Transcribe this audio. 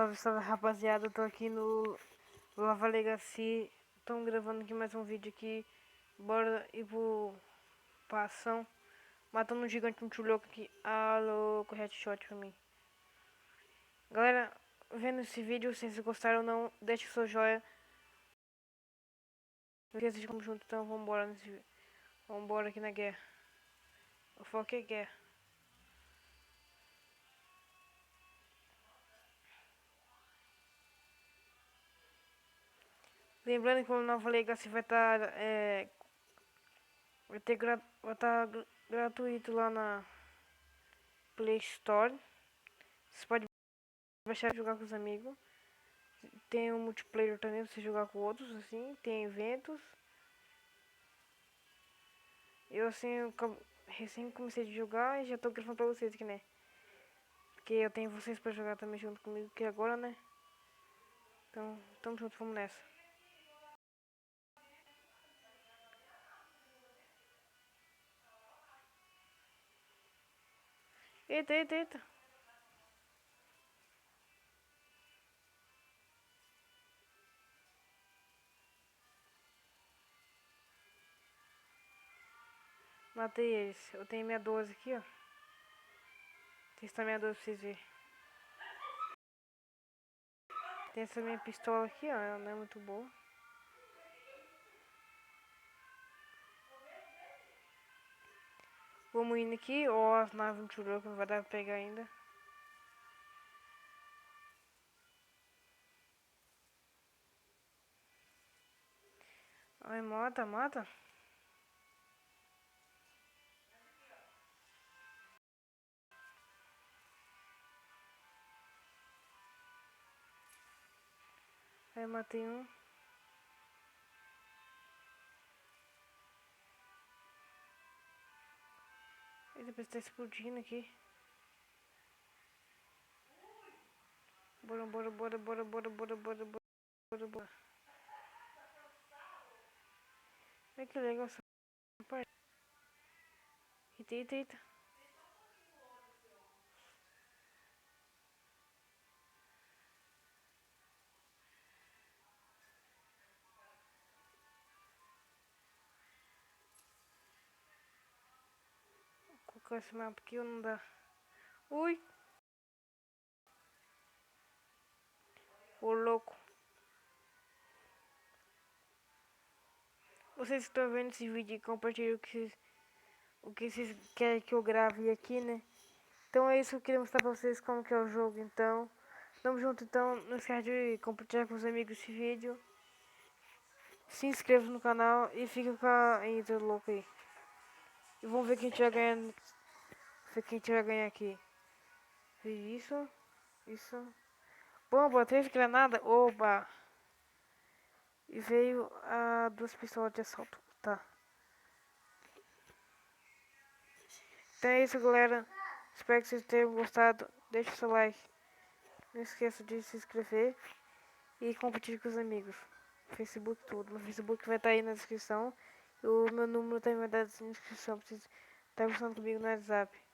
Salve, salve rapaziada, eu tô aqui no Lava Legacy. Estamos gravando aqui mais um vídeo aqui. Bora ir pra ação. Matando um gigante muito louco aqui. Alô, headshot pra mim. Galera, vendo esse vídeo, se vocês gostaram ou não, deixa o seu joinha. Não esqueça de comer junto, então vambora nesse vídeo. Vambora aqui na guerra. O foco é guerra. Lembrando que o Nova Legacy vai estar vai estar gratuito lá na Play Store. Você pode baixar e jogar com os amigos. Tem um multiplayer também pra você jogar com outros, assim. Tem eventos. Eu assim, recém comecei a jogar e já tô gravando pra vocês aqui, né? Porque eu tenho vocês pra jogar também junto comigo aqui agora, né? Então, tamo junto, vamos nessa. Eita, eita, eita. Matei eles. Eu tenho minha 12 aqui, ó. Testar minha 12 pra vocês verem. Tem essa minha pistola aqui, ó. Ela não é muito boa. Vamos indo aqui. Ó, as naves muito loucas, não vai dar pra pegar ainda. Ai, mata, mata. Aí matei um. E depois tá explodindo aqui. Bora, bora, bora, bora, bora, bora, bora, bora, bora. Olha que legal essa parte. Eita, eita, eita. Vou colocar esse mapa aqui ou não dá? Ui! Ô louco. Vocês estão vendo esse vídeo e compartilhem o que vocês querem que eu grave aqui, né? Então é isso que eu queria mostrar pra vocês como que é o jogo, então. Tamo junto, então. Não esquece de compartilhar com os amigos esse vídeo. Se inscreva no canal e fica com a intro louca aí. E vamos ver quem a gente vai ganhar. Ver quem a gente vai ganhar aqui. Isso. Isso. Bomba, 3 granadas. Oba! E veio duas pistolas de assalto. Tá. Então é isso, galera. Espero que vocês tenham gostado. Deixe seu like. Não esqueça de se inscrever. E compartilhe com os amigos. Facebook, tudo. Meu Facebook vai estar aí na descrição. E o meu número também vai estar na descrição. Pra vocês estarem conversando comigo no WhatsApp.